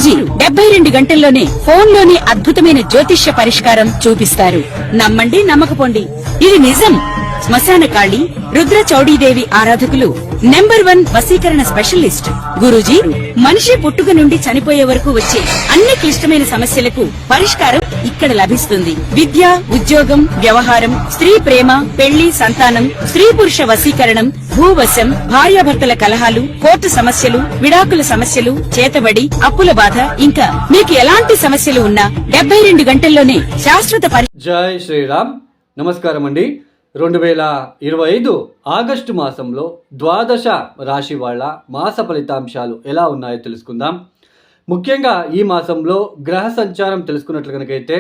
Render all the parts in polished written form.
గురూజీ 72 గంటల్లోనే ఫోన్లోని అద్భుతమైన జ్యోతిష్య పరిష్కారం చూపిస్తారు. నమ్మండి, నమ్మకపోండి, ఇది నిజం. శ్మశాన కాళి రుద్ర చౌడీదేవి ఆరాధకులు నంబర్ 1 వశీకరణ స్పెషలిస్ట్. గురూజీ మనిషి పుట్టుక నుండి చనిపోయే వరకు వచ్చే అన్ని క్లిష్టమైన సమస్యలకు పరిష్కారం ఇక్కడ లభిస్తుంది. విద్య, ఉద్యోగం, వ్యవహారం, స్త్రీ ప్రేమ, పెళ్లి, సంతానం, స్త్రీ పురుష వశీకరణం, భూవశం, భార్యాభర్తల కలహాలు, కోర్టు సమస్యలు, విడాకుల సమస్యలు, చేతబడి, అప్పుల బాధ, ఇంకా మీకు ఎలాంటి సమస్యలు ఉన్నా 72 గంటల్లోనే శాశ్వత జై శ్రీరామ్. నమస్కారం అండి. 2025 ఆగస్టు మాసంలో ద్వాదశ రాశి వాళ్ళ మాస ఫలితాంశాలు ఎలా ఉన్నాయో తెలుసుకుందాం. ముఖ్యంగా ఈ మాసంలో గ్రహ సంచారం తెలుసుకున్నట్లు కనుకైతే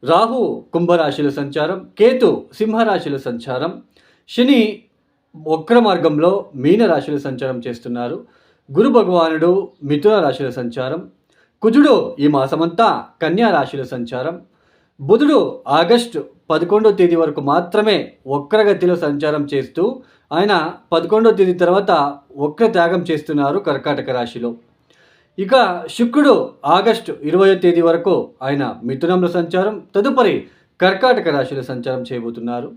రాహు కుంభరాశిలో సంచారం, కేతు సింహరాశిలో సంచారం, శని వక్ర మార్గంలో మీన రాశిలో సంచారం చేస్తున్నారు, గురు భగవానుడు మిథున రాశిలో సంచారం, కుజుడు ఈ మాసమంతా కన్యా రాశిలో సంచారం, బుధుడు ఆగస్టు 11వ తేదీ వరకు మాత్రమే వక్రగతిలో సంచారం చేస్తూ ఆయన 11వ తేదీ తర్వాత వక్ర త్యాగం చేస్తున్నారు కర్కాటక రాశిలో. ఇక శుక్రుడు ఆగస్టు 20వ తేదీ వరకు ఆయన మిథునంలో సంచారం, తదుపరి కర్కాటక రాశిలో సంచారం చేయబోతున్నారు.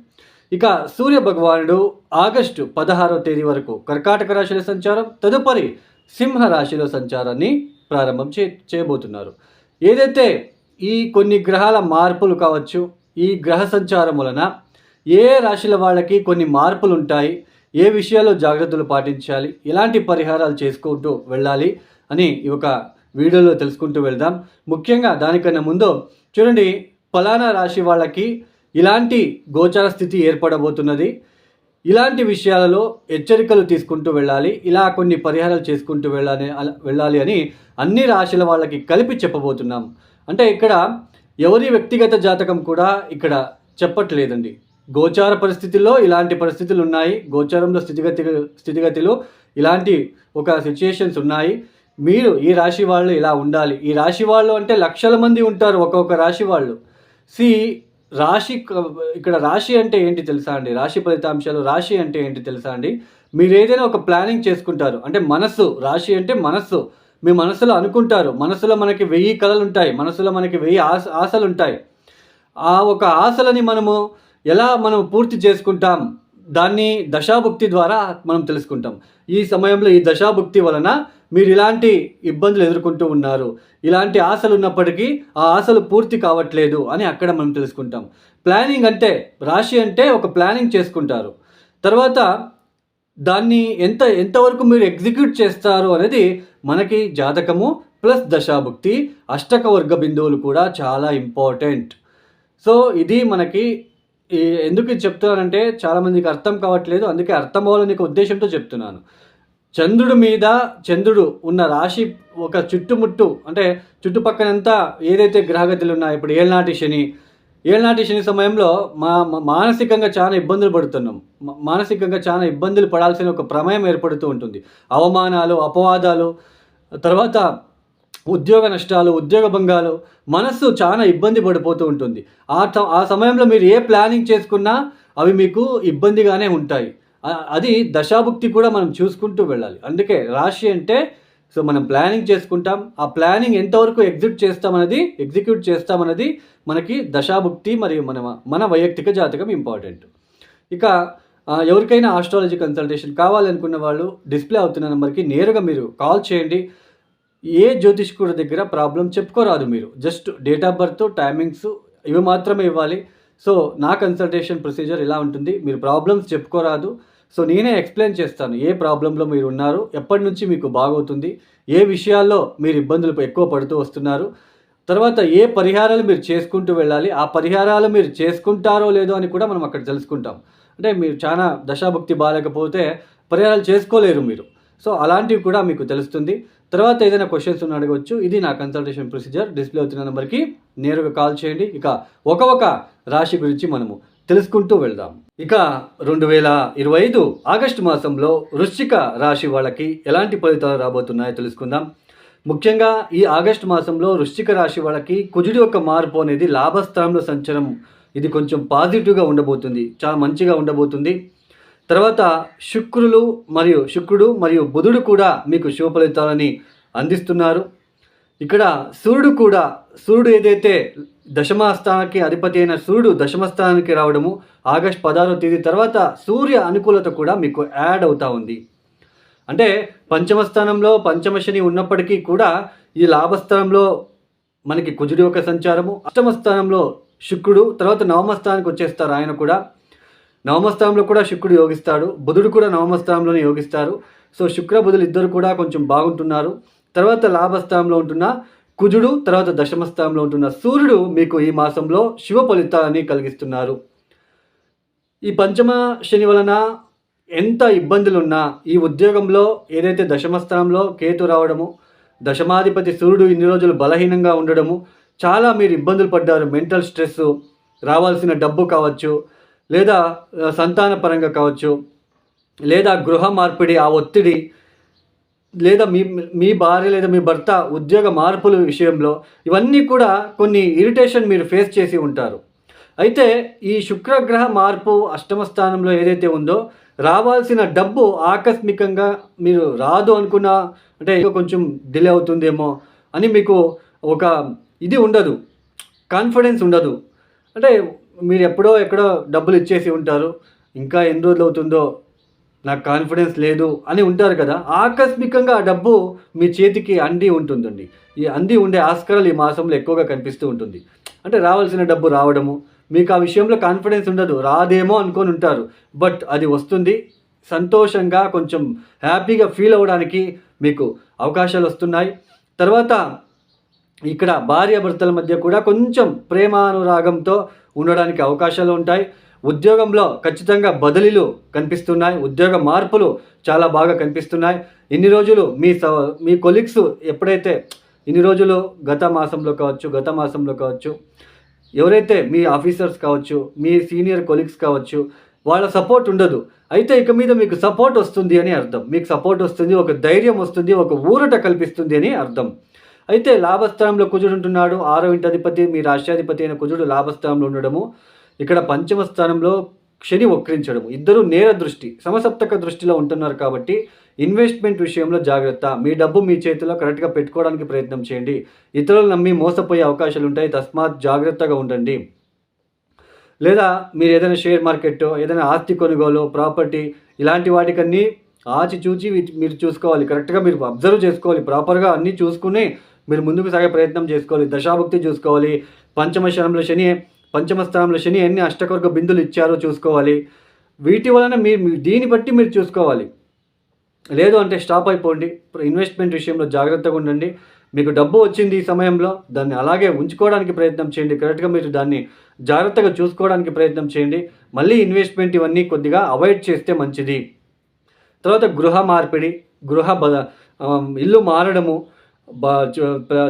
ఇక సూర్య భగవానుడు ఆగస్టు 16వ తేదీ వరకు కర్కాటక రాశిలో సంచారం, తదుపరి సింహ రాశిలో సంచారాన్ని ప్రారంభం చేయబోతున్నారు. ఏదైతే ఈ కొన్ని గ్రహాల మార్పులు కావచ్చు, ఈ గ్రహ సంచారం వలన ఏ రాశుల వాళ్ళకి కొన్ని మార్పులు ఉంటాయి, ఏ విషయాల్లో జాగ్రత్తలు పాటించాలి, ఎలాంటి పరిహారాలు చేసుకుంటూ వెళ్ళాలి అని ఈ ఒక వీడియోలో తెలుసుకుంటూ వెళ్దాం. ముఖ్యంగా దానికన్నా ముందు చూడండి, ఫలానా రాశి వాళ్ళకి ఇలాంటి గోచార స్థితి ఏర్పడబోతున్నది, ఇలాంటి విషయాలలో హెచ్చరికలు తీసుకుంటూ వెళ్ళాలి, ఇలా కొన్ని పరిహారాలు చేసుకుంటూ వెళ్ళాలి అని అన్ని రాశుల వాళ్ళకి కలిపి చెప్పబోతున్నాం. అంటే ఇక్కడ ఎవరి వ్యక్తిగత జాతకం కూడా ఇక్కడ చెప్పట్లేదండి. గోచార పరిస్థితుల్లో ఇలాంటి పరిస్థితులు ఉన్నాయి, గోచారంలో స్థితిగతిలో ఇలాంటి ఒక సిచ్యుయేషన్స్ ఉన్నాయి, మీరు ఈ రాశి వాళ్ళు ఇలా ఉండాలి. ఈ రాశి వాళ్ళు అంటే లక్షల మంది ఉంటారు ఒక్కొక్క రాశి వాళ్ళు. రాశి ఇక్కడ రాశి అంటే ఏంటి తెలుసా అండి? రాశి ఫలితాంశాలు రాశి అంటే ఏంటి తెలుసా అండి? మీరు ఏదైనా ఒక ప్లానింగ్ చేసుకుంటారు అంటే మనస్సు, రాశి అంటే మనస్సు. మీ మనసులో అనుకుంటారు, మనసులో మనకి 1000 కళలు ఉంటాయి, మనసులో మనకి 1000 ఆశలు ఉంటాయి. ఆ ఒక ఆశలని మనం పూర్తి చేసుకుంటాం, దాన్ని దశాభుక్తి ద్వారా మనం తెలుసుకుంటాం. ఈ సమయంలో ఈ దశాభుక్తి వలన మీరు ఇలాంటి ఇబ్బందులు ఎదుర్కొంటూ ఉన్నారు, ఇలాంటి ఆశలు ఉన్నప్పటికీ ఆ ఆశలు పూర్తి కావట్లేదు అని అక్కడ మనం తెలుసుకుంటాం. ప్లానింగ్ అంటే రాశి అంటే ఒక ప్లానింగ్ చేసుకుంటారు, తర్వాత దాన్ని ఎంతవరకు మీరు ఎగ్జిక్యూట్ చేస్తారు అనేది మనకి జాతకము ప్లస్ దశాభుక్తి, అష్టక వర్గ బిందువులు కూడా చాలా ఇంపార్టెంట్. సో ఇది మనకి ఎందుకు చెప్తున్నానంటే చాలామందికి అర్థం కావట్లేదు, అందుకే అర్థం అవ్వాలనే ఉద్దేశంతో చెప్తున్నాను. చంద్రుడు ఉన్న రాశి ఒక చుట్టుముట్టు అంటే చుట్టుపక్కనంతా ఏదైతే గ్రహగతులు ఉన్నాయో, ఇప్పుడు ఏళ్ళనాటి శని సమయంలో మానసికంగా చాలా ఇబ్బందులు పడుతున్నాం, మానసికంగా చాలా ఇబ్బందులు పడాల్సిన ఒక ప్రమేయం ఏర్పడుతూ ఉంటుంది. అవమానాలు, అపవాదాలు, తర్వాత ఉద్యోగ నష్టాలు, ఉద్యోగ భంగాలు, మనస్సు చాలా ఇబ్బంది పడిపోతూ ఉంటుంది. ఆ సమయంలో మీరు ఏ ప్లానింగ్ చేసుకున్నా అవి మీకు ఇబ్బందిగానే ఉంటాయి. అది దశాభుక్తి కూడా మనం చూసుకుంటూ వెళ్ళాలి. అందుకే రాశి అంటే మనం ప్లానింగ్ చేసుకుంటాం, ఆ ప్లానింగ్ ఎంతవరకు ఎగ్జిక్యూట్ చేస్తామన్నది మనకి దశాభుక్తి మరియు మన వైయక్తిక జాతకం ఇంపార్టెంట్. ఇక ఎవరికైనా ఆస్ట్రాలజీ కన్సల్టేషన్ కావాలనుకున్న వాళ్ళు డిస్ప్లే అవుతున్న నెంబర్కి నేరుగా మీరు కాల్ చేయండి. ఏ జ్యోతిష్కుడి దగ్గర ప్రాబ్లం చెప్పుకోరాదు, మీరు just date of birth, timings ఇవి మాత్రమే ఇవ్వాలి. సో నా కన్సల్టేషన్ ప్రొసీజర్ ఇలా ఉంటుంది, మీరు ప్రాబ్లమ్స్ చెప్పుకోరాదు. సో నేనే ఎక్స్ప్లెయిన్ చేస్తాను ఏ ప్రాబ్లంలో మీరు ఉన్నారు, ఎప్పటి నుంచి మీకు బాగవుతుంది, ఏ విషయాల్లో మీరు ఇబ్బందులు ఎక్కువ పడుతూ వస్తున్నారు, తర్వాత ఏ పరిహారాలు మీరు చేసుకుంటూ వెళ్ళాలి, ఆ పరిహారాలు మీరు చేసుకుంటారో లేదో అని కూడా మనం అక్కడ తెలుసుకుంటాం. అంటే మీరు చాలా దశాభుక్తి బాగాలేకపోతే పరిహారాలు చేసుకోలేరు మీరు, సో అలాంటివి కూడా మీకు తెలుస్తుంది. తర్వాత ఏదైనా క్వశ్చన్స్ ఉన్న అడగవచ్చు. ఇది నా కన్సల్టేషన్ ప్రొసీజర్, డిస్ప్లే అవుతున్న నెంబర్కి నేరుగా కాల్ చేయండి. ఇక ఒక రాశి గురించి మనము తెలుసుకుంటూ వెళ్దాం. ఇక 2025 ఆగస్టు మాసంలో వృశ్చిక రాశి వాళ్ళకి ఎలాంటి ఫలితాలు రాబోతున్నాయో తెలుసుకుందాం. ముఖ్యంగా ఈ ఆగస్టు మాసంలో వృశ్చిక రాశి వాళ్ళకి కుజుడి యొక్క మార్పు అనేది లాభస్థానంలో సంచరం, ఇది కొంచెం పాజిటివ్గా ఉండబోతుంది, చాలా మంచిగా ఉండబోతుంది. తర్వాత శుక్రుడు మరియు బుధుడు కూడా మీకు శుభ ఫలితాలని అందిస్తున్నారు. ఇక్కడ సూర్యుడు ఏదైతే దశమస్థానానికి అధిపతి అయిన సూర్యుడు దశమస్థానానికి రావడము ఆగస్టు 16వ తేదీ తర్వాత సూర్య అనుకూలత కూడా మీకు యాడ్ అవుతా ఉంది. అంటే పంచమ స్థానంలో పంచమ శని ఉన్నప్పటికీ కూడా ఈ లాభస్థానంలో మనకి కుజుడి యొక్క సంచారము, అష్టమ స్థానంలో శుక్రుడు, తర్వాత నవమ స్థానానికి వచ్చేస్తారు. ఆయన కూడా నవమ స్థానంలో కూడా శుక్రుడు యోగిస్తాడు, బుధుడు కూడా నవమ స్థానంలోనే యోగిస్తారు. సో శుక్ర బుధులు ఇద్దరు కూడా కొంచెం బాగుంటున్నారు. తర్వాత లాభస్థానంలో ఉంటున్న కుజుడు, తర్వాత దశమ స్థానంలో ఉంటున్న సూర్యుడు మీకు ఈ మాసంలో శుభ ఫలితాన్ని కలిగిస్తున్నారు. ఈ పంచమ శని వలన ఎంత ఇబ్బందులున్నా ఈ ఉద్యోగంలో ఏదైతే దశమ స్థానంలో కేతు రావడము, దశమాధిపతి సూర్యుడు ఇన్ని రోజులు బలహీనంగా ఉండడము, చాలా మీరు ఇబ్బందులు పడ్డారు. మెంటల్ స్ట్రెస్, రావాల్సిన డబ్బు కావచ్చు, లేదా సంతాన పరంగా కావచ్చు, లేదా గృహ మార్పిడి ఆ ఒత్తిడి, లేదా మీ భార్య లేదా మీ భర్త ఉద్యోగ మార్పుల విషయంలో ఇవన్నీ కూడా కొన్ని ఇరిటేషన్ మీరు ఫేస్ చేసి ఉంటారు. అయితే ఈ శుక్రగ్రహ మార్పు అష్టమ స్థానంలో ఏదైతే ఉందో రావాల్సిన డబ్బు ఆకస్మికంగా మీరు రాదు అనుకున్నా, అంటే కొంచెం డిలే అవుతుందేమో అని మీకు ఒక ఇది ఉండదు, కాన్ఫిడెన్స్ ఉండదు. అంటే మీరు ఎక్కడో డబ్బులు ఇచ్చేసి ఉంటారు, ఇంకా ఎన్ని రోజులు అవుతుందో నాకు కాన్ఫిడెన్స్ లేదు అని ఉంటారు కదా. ఆకస్మికంగా ఆ డబ్బు మీ చేతికి అంది ఉంటుందండి. ఈ అంది ఉండే ఆస్కారాలు ఈ మాసంలో ఎక్కువగా కనిపిస్తూ ఉంటుంది. అంటే రావాల్సిన డబ్బు రావడము, మీకు ఆ విషయంలో కాన్ఫిడెన్స్ ఉండదు, రాదేమో అనుకొని ఉంటారు, బట్ అది వస్తుంది. సంతోషంగా కొంచెం హ్యాపీగా ఫీల్ అవ్వడానికి మీకు అవకాశాలు వస్తున్నాయి. తర్వాత ఇక్కడ భార్యాభర్తల మధ్య కూడా కొంచెం ప్రేమానురాగంతో ఉండడానికి అవకాశాలు ఉంటాయి. ఉద్యోగంలో ఖచ్చితంగా బదిలీలు కనిపిస్తున్నాయి, ఉద్యోగ మార్పులు చాలా బాగా కనిపిస్తున్నాయి. ఇన్ని రోజులు మీ కొలీగ్స్ ఎప్పుడైతే ఇన్ని రోజులు గత మాసంలో కావచ్చు ఎవరైతే మీ ఆఫీసర్స్ కావచ్చు, మీ సీనియర్ కొలీగ్స్ కావచ్చు, వాళ్ళ సపోర్ట్ ఉండదు. అయితే ఇక మీద మీకు సపోర్ట్ వస్తుంది అని అర్థం. మీకు సపోర్ట్ వస్తుంది, ఒక ధైర్యం వస్తుంది, ఒక ఊరట కల్పిస్తుంది అని అర్థం. అయితే లాభస్థానంలో కుజుడు ఉంటున్నాడు, 6వ ఇంటి అధిపతి మీ రాష్ట్రాధిపతి అయిన కుజుడు లాభస్థానంలో ఉండడము, ఇక్కడ పంచమ స్థానంలో శని వక్రించడము, ఇద్దరు నేర దృష్టి సమసప్తక దృష్టిలో ఉంటున్నారు. కాబట్టి ఇన్వెస్ట్మెంట్ విషయంలో జాగ్రత్త. మీ డబ్బు మీ చేతిలో కరెక్ట్గా పెట్టుకోవడానికి ప్రయత్నం చేయండి. ఇతరులు నమ్మి మోసపోయే అవకాశాలు ఉంటాయి, తస్మాత్ జాగ్రత్తగా ఉండండి. లేదా మీరు ఏదైనా షేర్ మార్కెట్, ఏదైనా ఆస్తి కొనుగోలు, ప్రాపర్టీ ఇలాంటి వాటికన్నీ ఆచిచూచి మీరు చూసుకోవాలి. కరెక్ట్గా మీరు అబ్జర్వ్ చేసుకోవాలి, ప్రాపర్గా అన్నీ చూసుకుని మీరు ముందుకు సాగే ప్రయత్నం చేసుకోవాలి. దశాభుక్తి చూసుకోవాలి. పంచమ స్థానంలో శని ఎన్ని అష్టకవర్గ బిందులు ఇచ్చారో చూసుకోవాలి. వీటి వలన దీన్ని బట్టి మీరు చూసుకోవాలి. లేదు అంటే స్టాప్ అయిపోండి. ఇన్వెస్ట్మెంట్ విషయంలో జాగ్రత్తగా ఉండండి. మీకు డబ్బు వచ్చింది ఈ సమయంలో, దాన్ని అలాగే ఉంచుకోవడానికి ప్రయత్నం చేయండి. కరెక్ట్గా మీరు దాన్ని జాగ్రత్తగా చూసుకోవడానికి ప్రయత్నం చేయండి. మళ్ళీ ఇన్వెస్ట్మెంట్ ఇవన్నీ కొద్దిగా అవాయిడ్ చేస్తే మంచిది. తర్వాత గృహ మార్పిడి, ఇల్లు మారడము,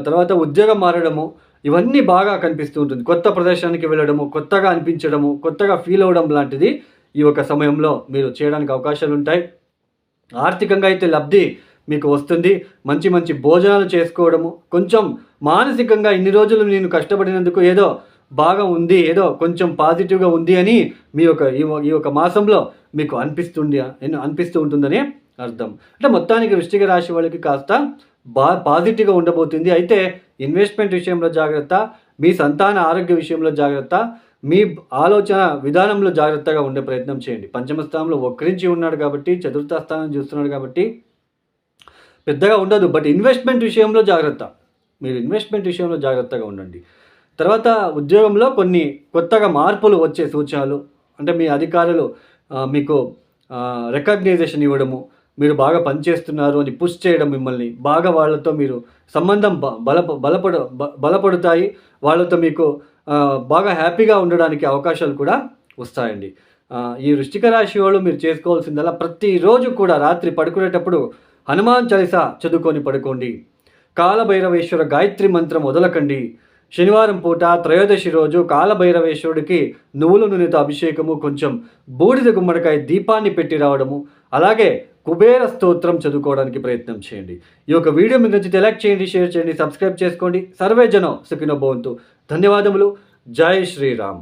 తర్వాత ఉద్యోగం మారడము, ఇవన్నీ బాగా కనిపిస్తూ ఉంటుంది. కొత్త ప్రదేశానికి వెళ్ళడము, కొత్తగా అనిపించడము, కొత్తగా ఫీల్ అవ్వడం లాంటిది ఈ ఒక సమయంలో మీరు చేయడానికి అవకాశాలు ఉంటాయి. ఆర్థికంగా అయితే లబ్ధి మీకు వస్తుంది. మంచి మంచి భోజనాలు చేసుకోవడము, కొంచెం మానసికంగా ఇన్ని రోజులు నేను కష్టపడినందుకు ఏదో బాగా ఉంది, ఏదో కొంచెం పాజిటివ్గా ఉంది అని ఈ యొక్క మాసంలో మీకు అనిపిస్తూ ఉంటుందని అర్థం. అంటే మొత్తానికి వృశ్చిక రాశి వాళ్ళకి కాస్త పాజిటివ్గా ఉండబోతుంది. అయితే ఇన్వెస్ట్మెంట్ విషయంలో జాగ్రత్త, మీ సంతాన ఆరోగ్య విషయంలో జాగ్రత్త, మీ ఆలోచన విధానంలో జాగ్రత్తగా ఉండే ప్రయత్నం చేయండి. పంచమ స్థానంలో వక్రించి ఉన్నాడు కాబట్టి, చతుర్థ స్థానం చూస్తున్నాడు కాబట్టి పెద్దగా ఉండదు, బట్ ఇన్వెస్ట్మెంట్ విషయంలో జాగ్రత్త. మీరు ఇన్వెస్ట్మెంట్ విషయంలో జాగ్రత్తగా ఉండండి. తర్వాత ఉద్యోగంలో కొన్ని కొత్తగా మార్పులు వచ్చే సూచనలు, అంటే మీ అధికారులు మీకు రికగ్నైజేషన్ ఇవ్వడము, మీరు బాగా పనిచేస్తున్నారు అని పుష్ చేయడం, మిమ్మల్ని బాగా వాళ్ళతో మీరు సంబంధం బలపడతాయి. వాళ్ళతో మీకు బాగా హ్యాపీగా ఉండడానికి అవకాశాలు కూడా వస్తాయండి. ఈ వృశ్చిక రాశి వాళ్ళు మీరు చేసుకోవాల్సిందల్లా ప్రతిరోజు కూడా రాత్రి పడుకునేటప్పుడు హనుమాన్ చాలీసా చదువుకొని పడుకోండి. కాలభైరవేశ్వర గాయత్రి మంత్రం వదలకండి. శనివారం పూట త్రయోదశి రోజు కాలభైరవేశ్వరుడికి నువ్వుల నూనెతో అభిషేకము, కొంచెం బూడిద గుమ్మడికాయ దీపాన్ని పెట్టి రావడము, అలాగే కుబేర స్తోత్రం చదువుకోవడానికి ప్రయత్నం చేయండి. ఈ యొక్క వీడియో మీకు నచ్చితే లైక్ చేయండి, షేర్ చేయండి, సబ్స్క్రైబ్ చేసుకోండి. సర్వే జనం సుఖినో భవంతు. ధన్యవాదములు. జై శ్రీరామ్.